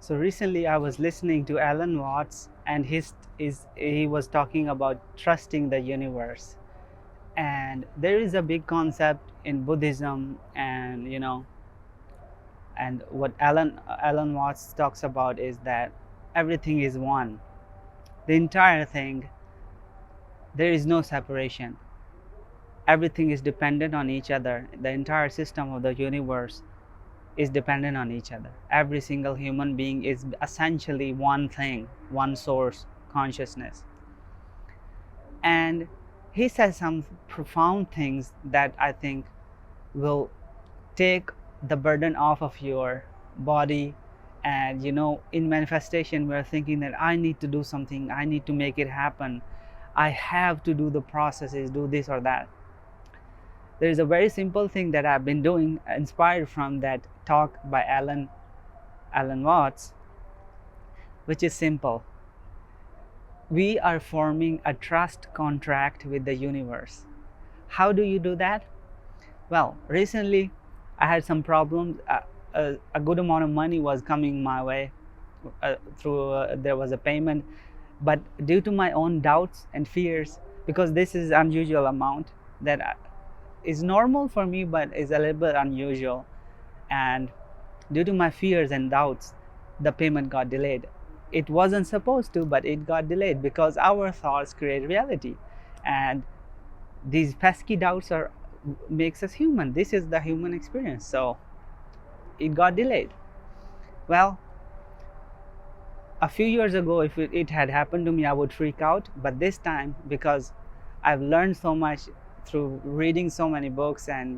So recently I was listening to Alan Watts, and he was talking about trusting the universe. And there is a big concept in Buddhism, and what Alan Watts talks about is that everything is one. The entire thing, there is no separation. Everything is dependent on each other. The entire system of the universe is dependent on each other. Every single human being is essentially one thing, one source consciousness. And he says some profound things that I think will take the burden off of your body. And in manifestation, we're thinking that I need to do something, I need to make it happen, I have to do the processes, do this or that. There is a very simple thing that I've been doing, inspired from that talk by Alan Watts, which is simple. We are forming a trust contract with the universe. How do you do that? Well, recently I had some problems. A good amount of money was coming my way through there was a payment, but due to my own doubts and fears, because this is unusual amount that is normal for me but is a little bit unusual, and due to my fears and doubts, the payment got delayed. It wasn't supposed to, but it got delayed because our thoughts create reality, and these pesky doubts makes us human. This is the human experience. So it got delayed. Well, a few years ago, if it had happened to me, I would freak out. But this time, because I've learned so much through reading so many books and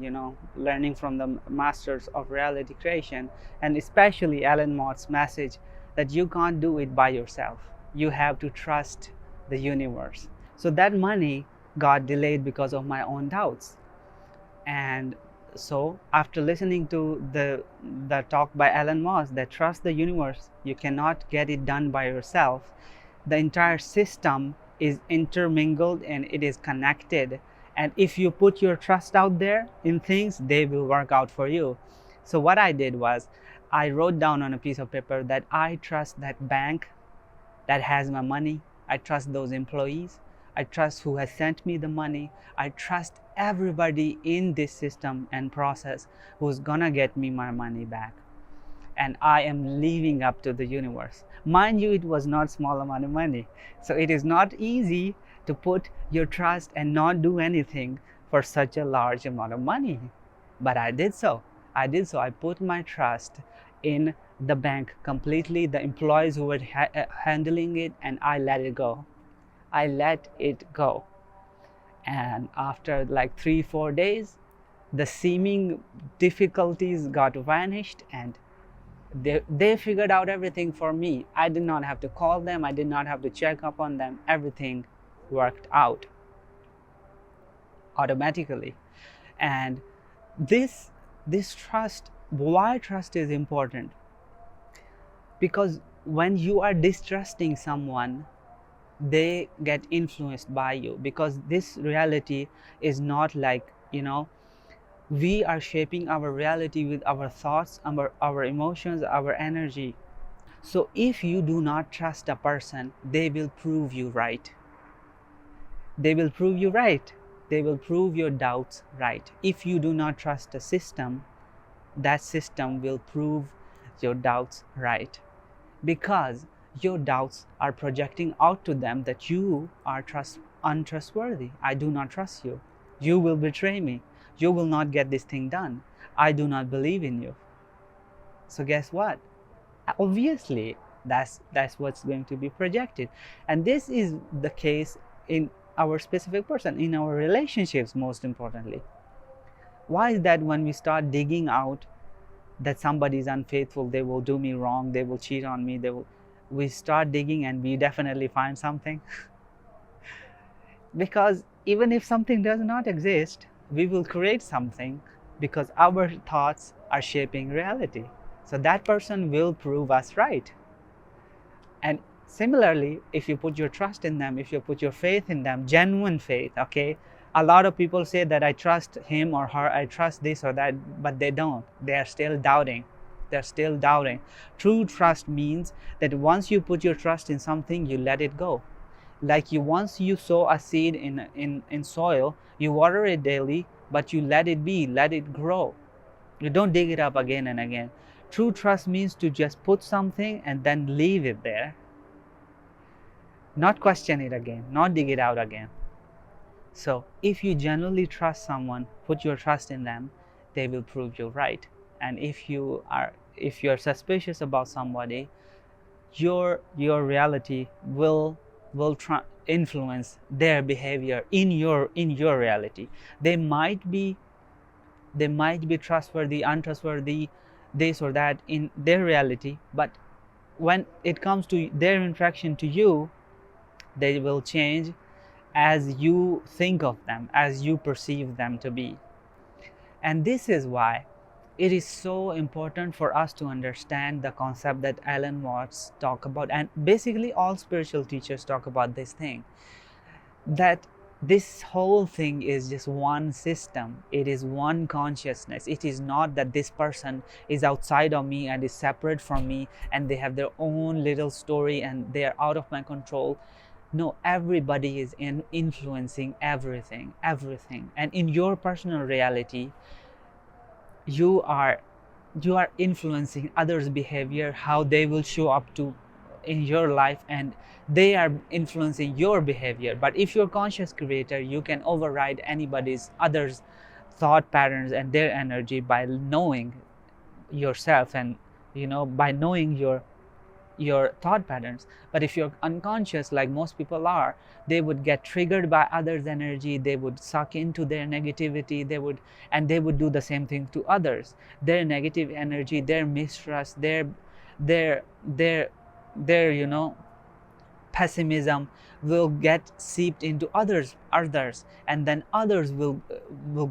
learning from the masters of reality creation, and especially Alan Watts' message that you can't do it by yourself, you have to trust the universe. So that money got delayed because of my own doubts. And so after listening to the talk by Alan Watts that trust the universe, you cannot get it done by yourself, the entire system is intermingled and it is connected, and if you put your trust out there in things, they will work out for you. So what I did was I wrote down on a piece of paper that I trust that bank that has my money, I trust those employees, I trust who has sent me the money, I trust everybody in this system and process who's gonna get me my money back. And I am leaving up to the universe. Mind you, it was not small amount of money. So it is not easy to put your trust and not do anything for such a large amount of money. But I did so. I put my trust in the bank completely, the employees who were handling it, and I let it go. And after like 3-4 days, the seeming difficulties got vanished, and they figured out everything for me. I did not have to call them, I did not have to check up on them. Everything worked out automatically. And this trust, why trust is important? Because when you are distrusting someone, they get influenced by you, because this reality is not like, we are shaping our reality with our thoughts, our emotions, our energy. So if you do not trust a person, they will prove you right. They will prove you right. They will prove your doubts right. If you do not trust a system, that system will prove your doubts right, because your doubts are projecting out to them that you are untrustworthy. I do not trust you. You will betray me. You will not get this thing done. I do not believe in you. So guess what? Obviously, that's what's going to be projected. And this is the case in our specific person, in our relationships, most importantly. Why is that? When we start digging out that somebody is unfaithful, they will do me wrong, they will cheat on me, we start digging and we definitely find something. Because even if something does not exist, we will create something, because our thoughts are shaping reality. So that person will prove us right. And similarly, if you put your trust in them, if you put your faith in them, genuine faith, okay? A lot of people say that I trust him or her, I trust this or that, but they don't. They are still doubting. They're still doubting. True trust means that once you put your trust in something, you let it go. Like once you sow a seed in soil, you water it daily, but you let it be, let it grow. You don't dig it up again and again. True trust means to just put something and then leave it there, not question it again, not dig it out again. So if you genuinely trust someone, put your trust in them, they will prove you right. And if you're suspicious about somebody, your reality will influence their behavior in your reality. They might be trustworthy, untrustworthy, this or that in their reality, but when it comes to their interaction to you, they will change as you think of them, as you perceive them to be. And this is why it is so important for us to understand the concept that Alan Watts talk about, and basically all spiritual teachers talk about this thing, that this whole thing is just one system. It is one consciousness. It is not that this person is outside of me and is separate from me and they have their own little story and they are out of my control. No, everybody is influencing everything. And in your personal reality, you are influencing others' behavior, how they will show up to in your life, and they are influencing your behavior. But if you're a conscious creator, you can override anybody's others' thought patterns and their energy by knowing yourself, and by knowing your thought patterns. But if you're unconscious, like most people are, they would get triggered by others' energy, they would suck into their negativity, they would do the same thing to others. Their negative energy, their mistrust, their pessimism will get seeped into others, and then others will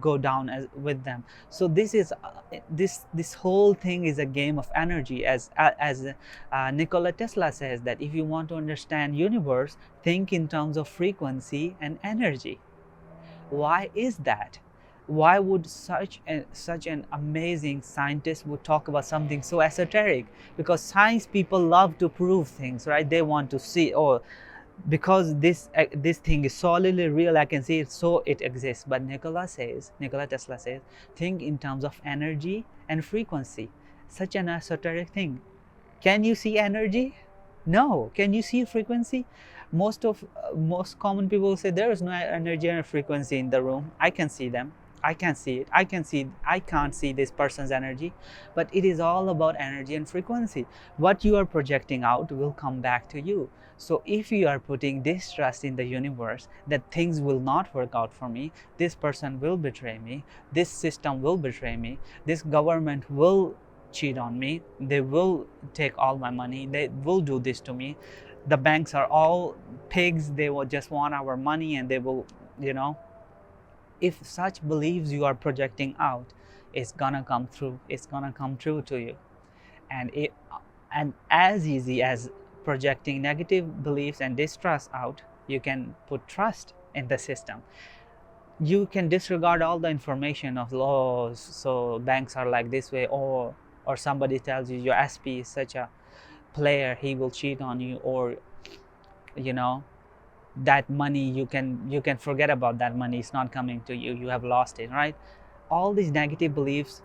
go down with them. So this whole thing is a game of energy, as Nikola Tesla says, that if you want to understand universe, think in terms of frequency and energy. Why is that? Why would such an amazing scientist would talk about something so esoteric? Because science people love to prove things, right? They want to see, oh, because this thing is solidly real, I can see it, so it exists. But Nikola Tesla says, think in terms of energy and frequency. Such an esoteric thing. Can you see energy? No. Can you see frequency? Most common people say there is no energy and frequency in the room. I can see them. I can see it. I can't see this person's energy. But it is all about energy and frequency. What you are projecting out will come back to you. So if you are putting distrust in the universe that things will not work out for me, this person will betray me, this system will betray me, this government will cheat on me, they will take all my money, they will do this to me, the banks are all pigs, they will just want our money, and they will, if such beliefs you are projecting out, it's gonna come true to you. And as easy as projecting negative beliefs and distrust out, you can put trust in the system. You can disregard all the information of laws, so banks are like this way, or somebody tells you your SP is such a player, he will cheat on you, or that money, you can forget about that money, it's not coming to you, you have lost it, right? All these negative beliefs,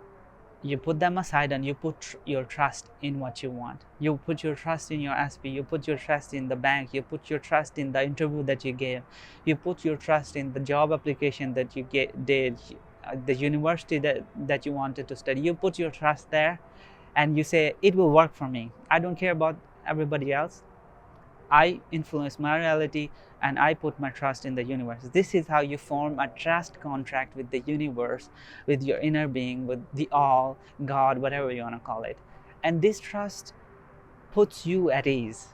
you put them aside and you put your trust in what you want. You put your trust in your SP, you put your trust in the bank, you put your trust in the interview that you gave, you put your trust in the job application that you did, the university that you wanted to study. You put your trust there and you say, it will work for me, I don't care about everybody else, I influence my reality and I put my trust in the universe. This is how you form a trust contract with the universe, with your inner being, with the all, God, whatever you want to call it. And this trust puts you at ease,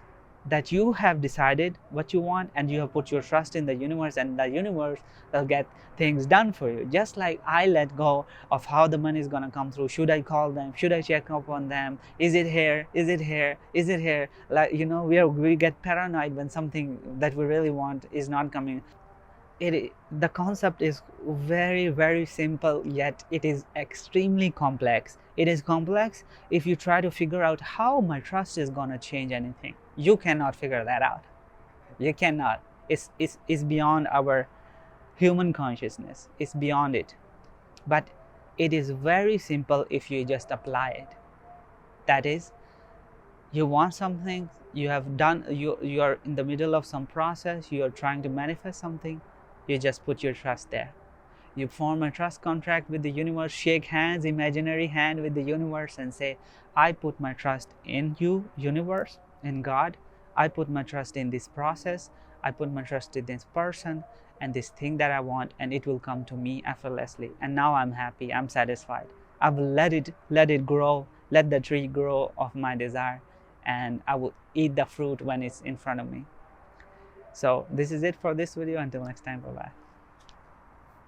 that you have decided what you want and you have put your trust in the universe, and the universe will get things done for you. Just like I let go of how the money is going to come through. Should I call them? Should I check up on them? Is it here? Is it here? Is it here? Like, we get paranoid when something that we really want is not coming. the concept is very, very simple, yet it is extremely complex. It is complex if you try to figure out how my trust is going to change anything. You cannot figure that out. You cannot. It's beyond our human consciousness. It's beyond it. But it is very simple if you just apply it. That is, you want something, you have done, you are in the middle of some process, you are trying to manifest something, you just put your trust there. You form a trust contract with the universe, shake hands, imaginary hand with the universe, and say, I put my trust in you, universe, in God. I put my trust in this process. I put my trust in this person and this thing that I want, and it will come to me effortlessly. And now I'm happy, I'm satisfied. I've let it grow, let the tree grow of my desire, and I will eat the fruit when it's in front of me. So this is it for this video. Until next time, bye bye.